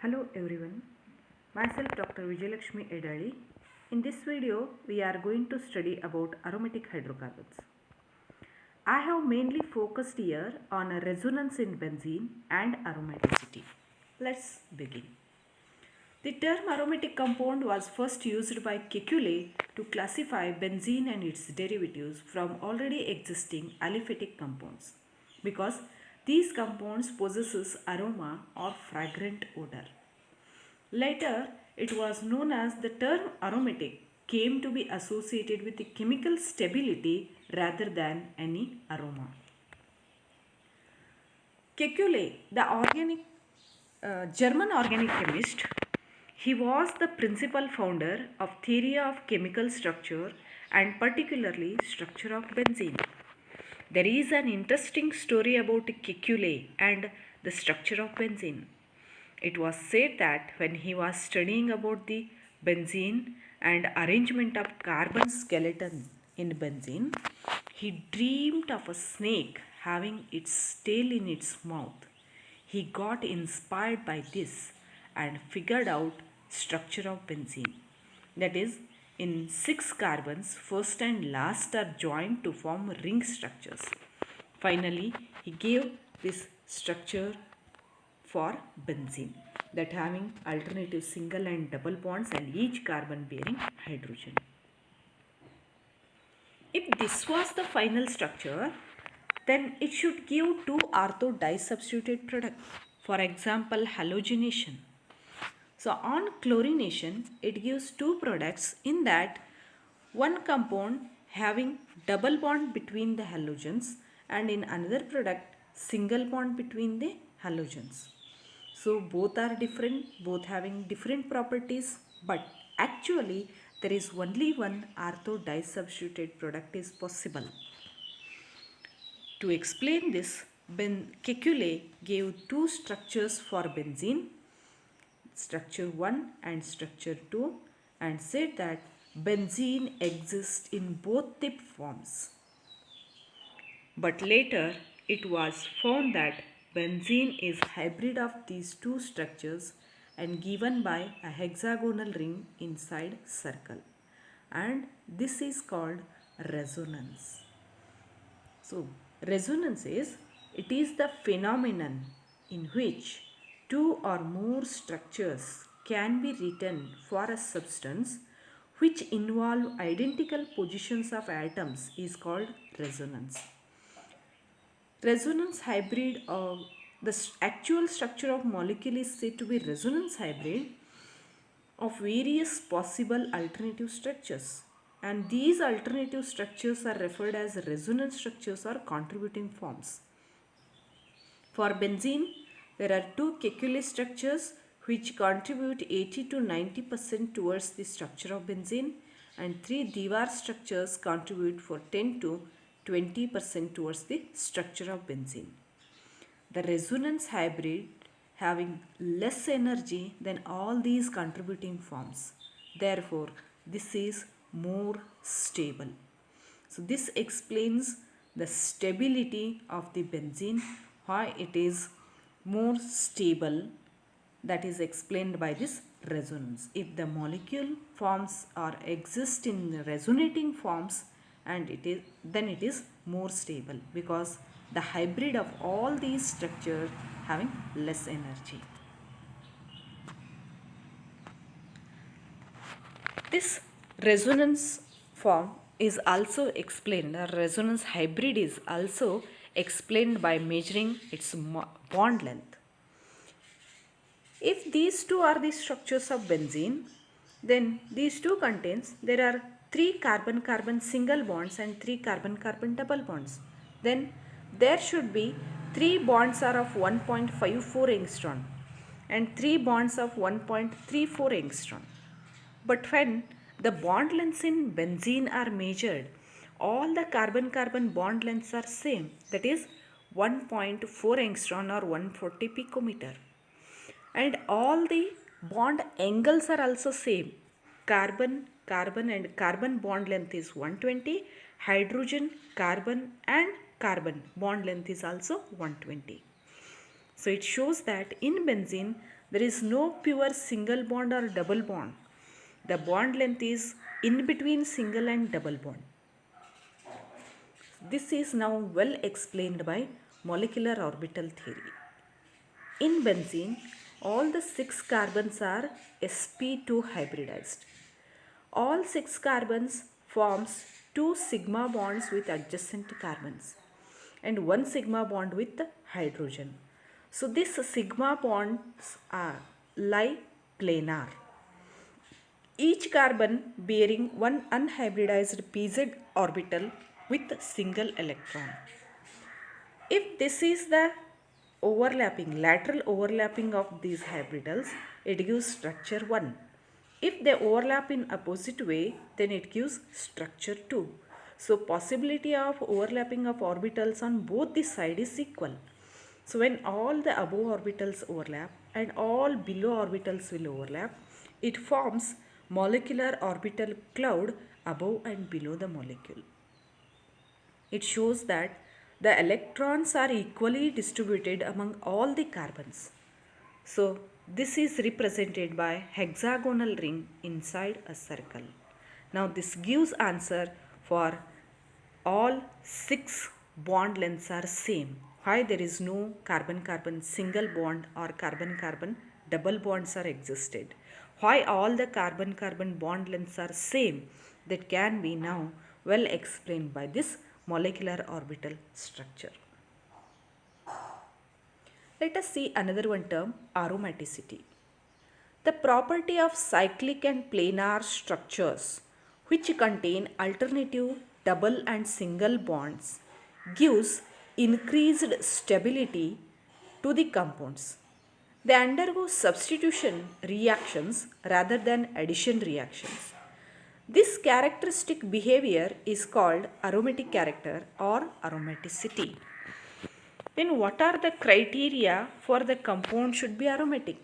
Hello everyone, myself Dr. Vijayalakshmi Edali. In this video, we are going to study about aromatic hydrocarbons. I have mainly focused here on a resonance in benzene and aromaticity. Let's begin. The term aromatic compound was first used by Kekulé to classify benzene and its derivatives from already existing aliphatic compounds because these compounds possesses aroma or fragrant odor. Later, it was known as the term aromatic came to be associated with the chemical stability rather than any aroma. Kekulé, the German organic chemist, he was the principal founder of theory of chemical structure and particularly structure of benzene. There is an interesting story about Kekulé and the structure of benzene. It was said that when he was studying about the benzene and arrangement of carbon skeleton in benzene, he dreamed of a snake having its tail in its mouth. He got inspired by this and figured out structure of benzene. That is, in 6 carbons, first and last are joined to form ring structures. Finally, he gave this structure for benzene that having alternative single and double bonds and each carbon bearing hydrogen. If this was the final structure, then it should give two ortho disubstituted products. For example, halogenation. So on chlorination, it gives two products in that one compound having double bond between the halogens and in another product single bond between the halogens. So both are different, both having different properties, but actually there is only one ortho disubstituted product is possible. To explain this, Kekulé gave two structures for benzene, structure 1 and structure 2, and said that benzene exists in both the forms. But later it was found that benzene is hybrid of these two structures and given by a hexagonal ring inside circle, and this is called resonance. So resonance is the phenomenon in which two or more structures can be written for a substance which involve identical positions of atoms is called resonance. Resonance hybrid the actual structure of molecule is said to be resonance hybrid of various possible alternative structures, and these alternative structures are referred as resonance structures or contributing forms. For benzene, there are two Kekulé structures which contribute 80 to 90% towards the structure of benzene, and three Dewar structures contribute for 10 to 20% towards the structure of benzene. The resonance hybrid having less energy than all these contributing forms. Therefore, this is more stable. So this explains the stability of the benzene, why it is more stable, that is explained by this resonance. If the molecule forms or exist in resonating forms, and then it is more stable because the hybrid of all these structures having less energy. This resonance form is also explained, the resonance hybrid is also explained by measuring its bond length. If these two are the structures of benzene, then these two contains, there are 3 carbon-carbon single bonds and 3 carbon-carbon double bonds. Then there should be 3 bonds are of 1.54 angstrom and 3 bonds of 1.34 angstrom. But when the bond lengths in benzene are measured, all the carbon-carbon bond lengths are same, that is 1.4 angstrom or 140 picometer. And all the bond angles are also same. Carbon and carbon bond length is 120, hydrogen, carbon and carbon bond length is also 120. So it shows that in benzene there is no pure single bond or double bond. The bond length is in between single and double bond. This is now well explained by molecular orbital theory. In benzene, all the 6 carbons are sp2 hybridized. All 6 carbons forms 2 sigma bonds with adjacent carbons and 1 sigma bond with hydrogen. So these sigma bonds lie planar. Each carbon bearing one unhybridized pz orbital with single electron. If this is the lateral overlapping of these hybridals, it gives structure 1. If they overlap in opposite way, then it gives structure 2. So possibility of overlapping of orbitals on both the side is equal. So when all the above orbitals overlap and all below orbitals will overlap, it forms molecular orbital cloud above and below the molecule. It shows that the electrons are equally distributed among all the carbons. So this is represented by hexagonal ring inside a circle. Now this gives answer for all 6 bond lengths are same. Why there is no carbon-carbon single bond or carbon-carbon double bonds are existed. Why all the carbon-carbon bond lengths are same, that can be now well explained by this molecular orbital structure. Let us see another one term, aromaticity. The property of cyclic and planar structures which contain alternative double and single bonds gives increased stability to the compounds. They undergo substitution reactions rather than addition reactions. This characteristic behavior is called aromatic character or aromaticity. Then what are the criteria for the compound should be aromatic?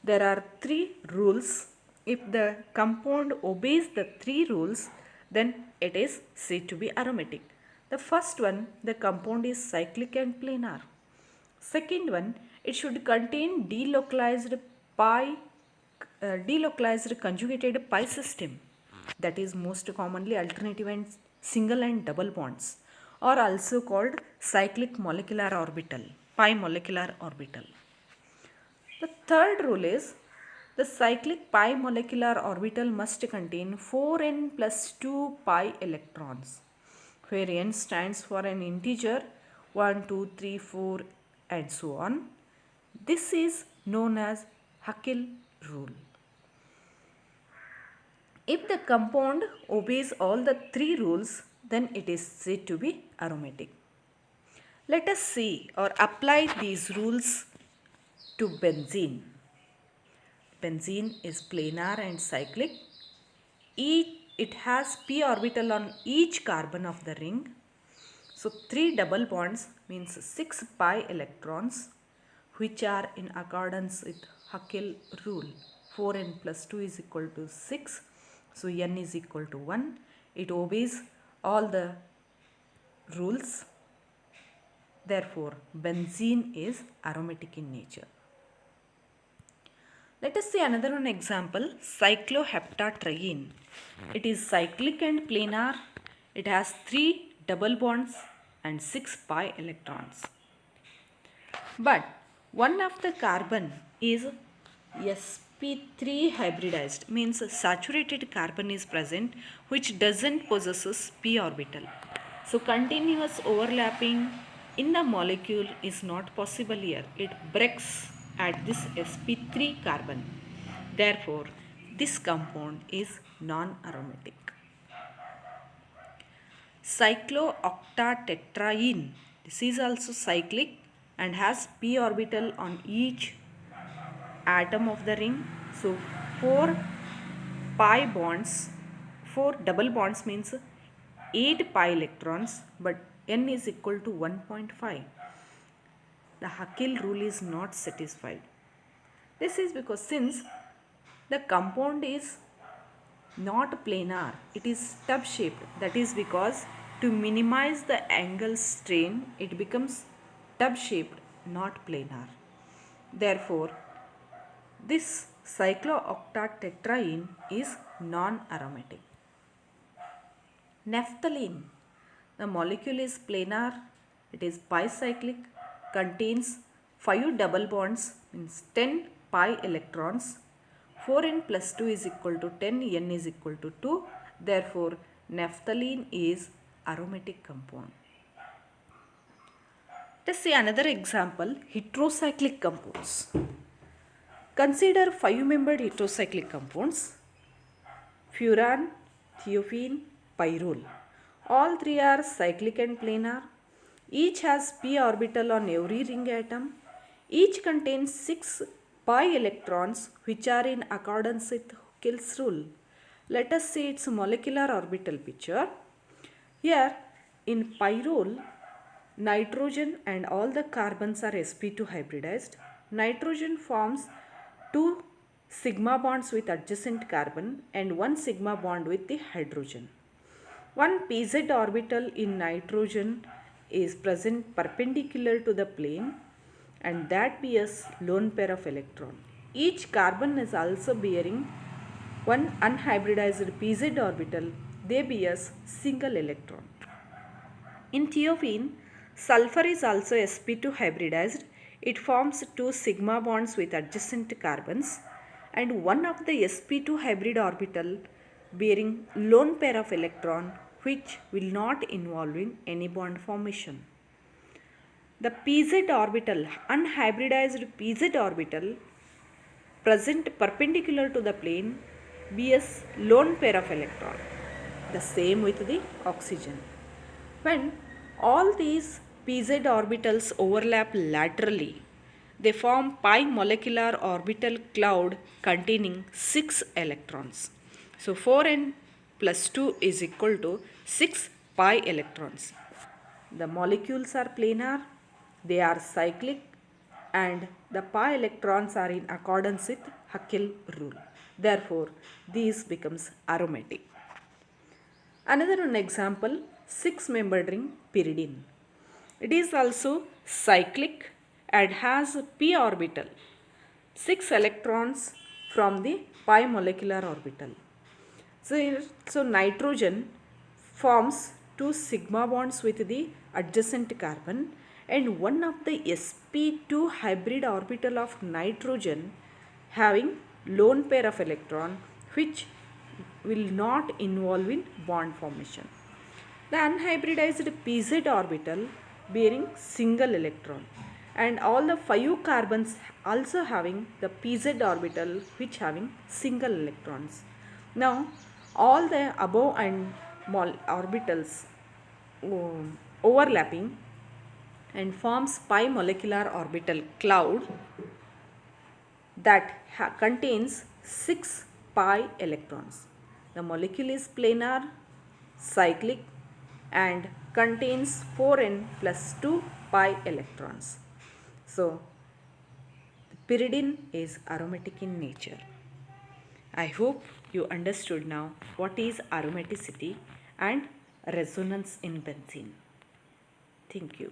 There are 3 rules. If the compound obeys the 3 rules, then it is said to be aromatic. The first one, the compound is cyclic and planar. Second one, it should contain delocalized conjugated pi system. That is most commonly alternative and single and double bonds, or also called cyclic molecular orbital, pi molecular orbital. The third rule is the cyclic pi molecular orbital must contain 4n plus 2 pi electrons, where n stands for an integer 1, 2, 3, 4 and so on. This is known as Huckel rule. If the compound obeys all the 3 rules, then it is said to be aromatic. Let us see or apply these rules to benzene. Benzene is planar and cyclic. It has p orbital on each carbon of the ring. So 3 double bonds means 6 pi electrons, which are in accordance with Huckel rule. 4n plus 2 is equal to 6. So n is equal to 1. It obeys all the rules. Therefore, benzene is aromatic in nature. Let us see another one example, cycloheptatriene. It is cyclic and planar. It has 3 double bonds and 6 pi electrons. But one of the carbon is sp3 hybridized, means saturated carbon is present which doesn't possesses p orbital. So continuous overlapping in the molecule is not possible here. It breaks at this sp3 carbon. Therefore, this compound is non-aromatic. Cyclooctatetraene. This is also cyclic and has p orbital on each atom of the ring. So 4 pi bonds, 4 double bonds means 8 pi electrons, but n is equal to 1.5. The Huckel rule is not satisfied. This is because since the compound is not planar, it is tub shaped. That is because to minimize the angle strain, it becomes tub shaped, not planar. Therefore, This cyclooctatetraene is non-aromatic. Naphthalene. The molecule is planar, it is bicyclic, contains 5 double bonds, means 10 pi electrons. 4n plus 2 is equal to 10, n is equal to 2. Therefore, naphthalene is aromatic compound. Let us see another example, heterocyclic compounds. Consider 5-membered heterocyclic compounds, furan, thiophene, pyrrole. All three are cyclic and planar. Each has p orbital on every ring atom. Each contains 6 pi electrons which are in accordance with Huckel's rule. Let us see its molecular orbital picture. Here in pyrrole, nitrogen and all the carbons are sp2 hybridized. Nitrogen forms 2 sigma bonds with adjacent carbon and 1 sigma bond with the hydrogen. One pz orbital in nitrogen is present perpendicular to the plane, and that bears lone pair of electron. Each carbon is also bearing one unhybridized pz orbital. They bears single electron. In thiophene, sulfur is also sp2 hybridized. It forms 2 sigma bonds with adjacent carbons and one of the sp2 hybrid orbital bearing lone pair of electron, which will not involve in any bond formation. The pz orbital, unhybridized pz orbital present perpendicular to the plane, bears lone pair of electron. The same with the oxygen. When all these pz orbitals overlap laterally, they form pi molecular orbital cloud containing 6 electrons. So 4n plus 2 is equal to 6 pi electrons. The molecules are planar, they are cyclic, and the pi electrons are in accordance with Huckel rule. Therefore, these becomes aromatic. Another one example, 6-membered ring pyridine. It is also cyclic and has p orbital, 6 electrons from the pi molecular orbital. So nitrogen forms 2 sigma bonds with the adjacent carbon and one of the sp2 hybrid orbital of nitrogen having lone pair of electron, which will not involve in bond formation. The unhybridized pz orbital bearing single electron and all the 5 carbons also having the pz orbital which having single electrons. Now all the above and orbitals overlapping and forms pi molecular orbital cloud that contains 6 pi electrons. The molecule is planar, cyclic, and contains 4n plus 2 pi electrons. So, pyridine is aromatic in nature. I hope you understood now what is aromaticity and resonance in benzene. Thank you.